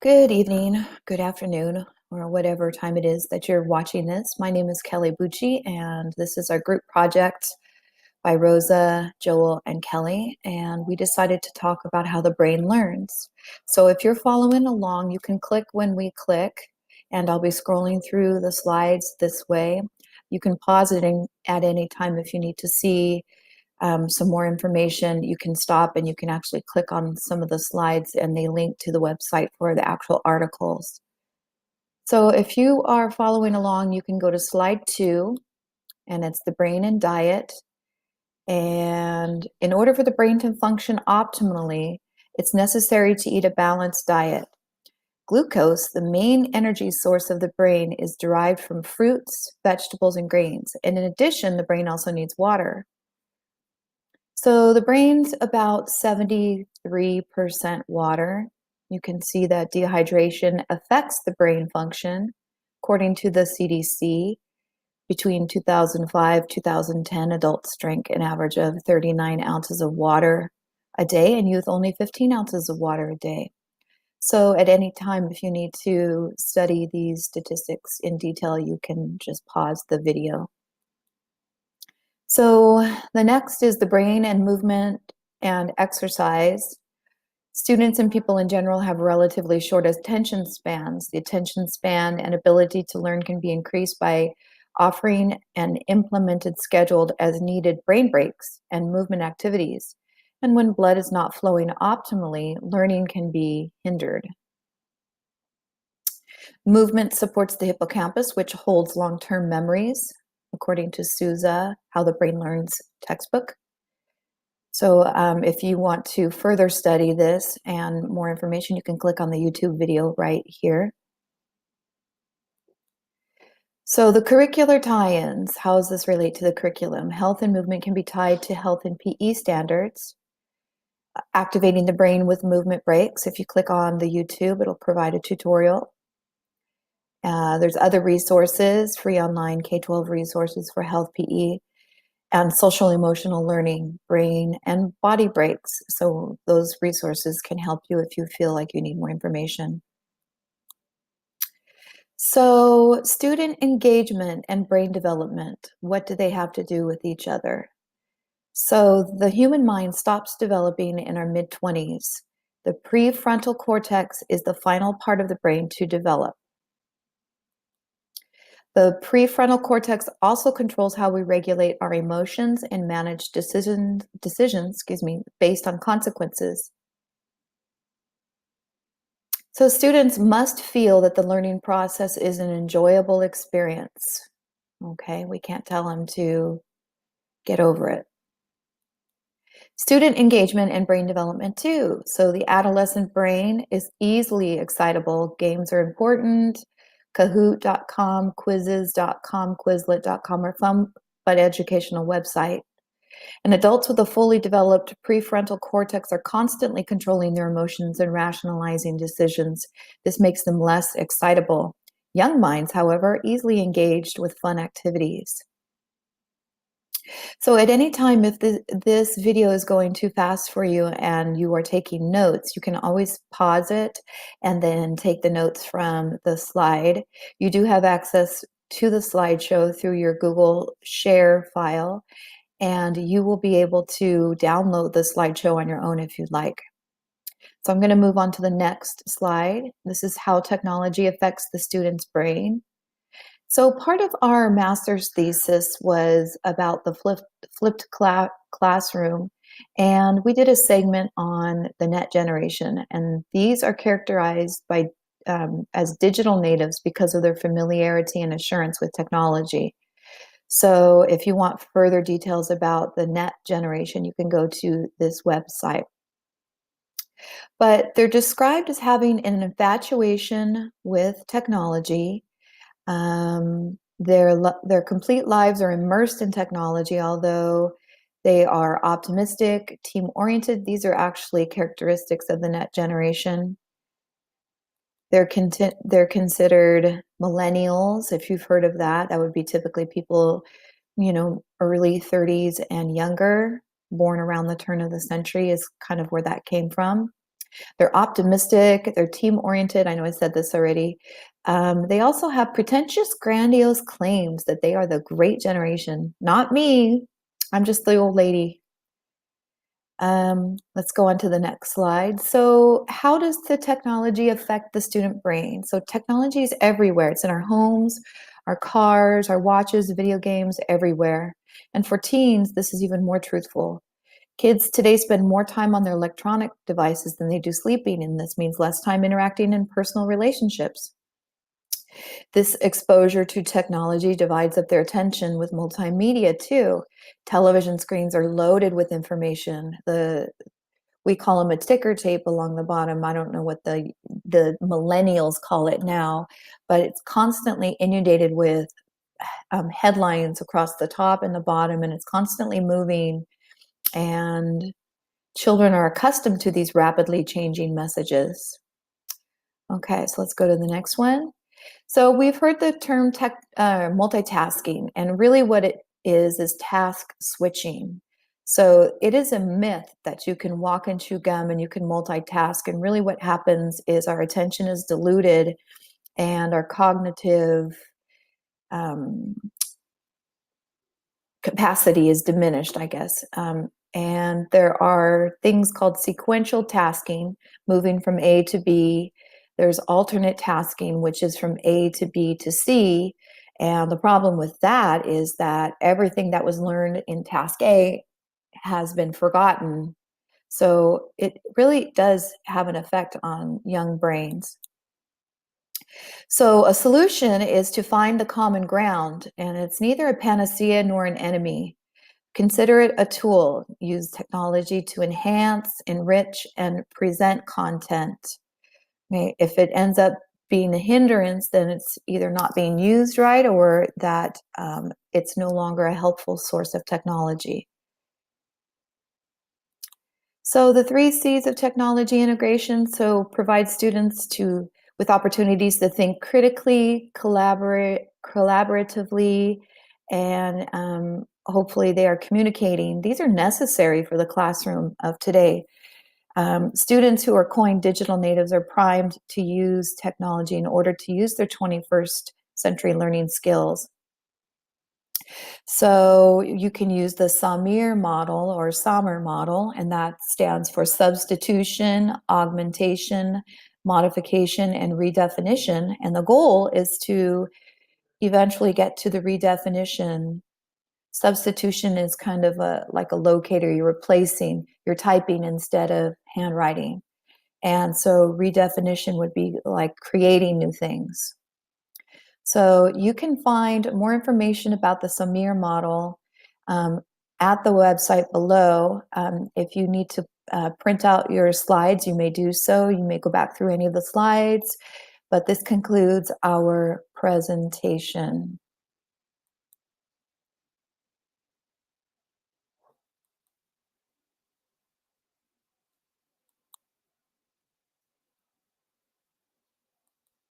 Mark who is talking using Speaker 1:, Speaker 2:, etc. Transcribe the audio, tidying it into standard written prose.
Speaker 1: Good evening, good afternoon, or whatever time it is that you're watching this. My name is Kelly Bucci, and this is our group project by Rosa, Joel, and Kelly. And we decided to talk about how the brain learns. So if you're following along, you can click when we click, and I'll be scrolling through the slides this way. You can pause it at any time if you need to see some more information. You can stop and you can actually click on some of the slides and they link to the website for the actual articles. So if you are following along, you can go to slide 2, and it's the brain and diet. And in order for the brain to function optimally, it's necessary to eat a balanced diet. Glucose, the main energy source of the brain, is derived from fruits, vegetables, and grains. And in addition, the brain also needs water. So the brain's about 73% water. You can see that dehydration affects the brain function. According to the CDC, between 2005 and 2010, adults drank an average of 39 ounces of water a day, and youth only 15 ounces of water a day. So at any time, if you need to study these statistics in detail, you can just pause the video. So the next is the brain and movement and exercise. Students and people in general have relatively short attention spans. The attention span and ability to learn can be increased by offering and implemented scheduled as needed brain breaks and movement activities. And when blood is not flowing optimally, learning can be hindered. Movement supports the hippocampus, which holds long-term memories, according to Souza, How the Brain Learns textbook. So if you want to further study this and more information, you can click on the YouTube video right here. So the curricular tie-ins, how does this relate to the curriculum? Health and movement can be tied to health and PE standards. Activating the brain with movement breaks. If you click on the YouTube, it'll provide a tutorial. There's other resources, free online K-12 resources for health PE, and social emotional learning, brain and body breaks. So those resources can help you if you feel like you need more information. So student engagement and brain development, what do they have to do with each other? So the human mind stops developing in our mid-20s. The prefrontal cortex is the final part of the brain to develop. The prefrontal cortex also controls how we regulate our emotions and manage decisions based on consequences. So students must feel that the learning process is an enjoyable experience. Okay, we can't tell them to get over it. Student engagement and brain development too. So the adolescent brain is easily excitable. Games are important. Kahoot.com, quizzes.com, Quizlet.com are fun but educational website. And adults with a fully developed prefrontal cortex are constantly controlling their emotions and rationalizing decisions. This makes them less excitable. Young minds, however, are easily engaged with fun activities. So at any time, if this video is going too fast for you and you are taking notes, you can always pause it and then take the notes from the slide. You do have access to the slideshow through your Google Share file, and you will be able to download the slideshow on your own if you'd like. So I'm going to move on to the next slide. This is how technology affects the student's brain. So part of our master's thesis was about the flipped classroom, and we did a segment on the net generation, and these are characterized by as digital natives because of their familiarity and assurance with technology. So if you want further details about the net generation, you can go to this website. But they're described as having an infatuation with technology. Their complete lives are immersed in technology, although they are optimistic, team-oriented. These are actually characteristics of the net generation. They're considered millennials. If you've heard of that, that would be typically people, early 30s and younger, born around the turn of the century is kind of where that came from. They're optimistic, they're team-oriented. I know I said this already. They also have pretentious, grandiose claims that they are the great generation. Not me. I'm just the old lady. Let's go on to the next slide. So how does the technology affect the student brain? So technology is everywhere. It's in our homes, our cars, our watches, video games, everywhere. And for teens, this is even more truthful. Kids today spend more time on their electronic devices than they do sleeping, and this means less time interacting in personal relationships. This exposure to technology divides up their attention with multimedia too. Television screens are loaded with information. We call them a ticker tape along the bottom. I don't know what the millennials call it now, but it's constantly inundated with headlines across the top and the bottom, and it's constantly moving. And children are accustomed to these rapidly changing messages. Okay, so let's go to the next one. So we've heard the term multitasking, and really what it is task switching. So it is a myth that you can walk and chew gum and you can multitask, and really what happens is our attention is diluted and our cognitive um, capacity is diminished, I guess. And there are things called sequential tasking, moving from A to B. There's alternate tasking, which is from A to B to C. And the problem with that is that everything that was learned in task A has been forgotten. So it really does have an effect on young brains. So a solution is to find the common ground, and it's neither a panacea nor an enemy. Consider it a tool. Use technology to enhance, enrich, and present content. Okay? If it ends up being a hindrance, then it's either not being used right or that it's no longer a helpful source of technology. So the 3 C's of technology integration, so provide students with opportunities to think critically, collaboratively, and hopefully they are communicating. These are necessary for the classroom of today. Students who are coined digital natives are primed to use technology in order to use their 21st century learning skills. So you can use the SAMR model or SAMR model, and that stands for substitution, augmentation, modification, and redefinition. And the goal is to eventually get to the redefinition. Substitution is kind of like a locator. You're replacing, you're typing instead of handwriting. And so redefinition would be like creating new things. So you can find more information about the SAMR model at the website below. If you need to print out your slides, you may do so. You may go back through any of the slides, but this concludes our presentation.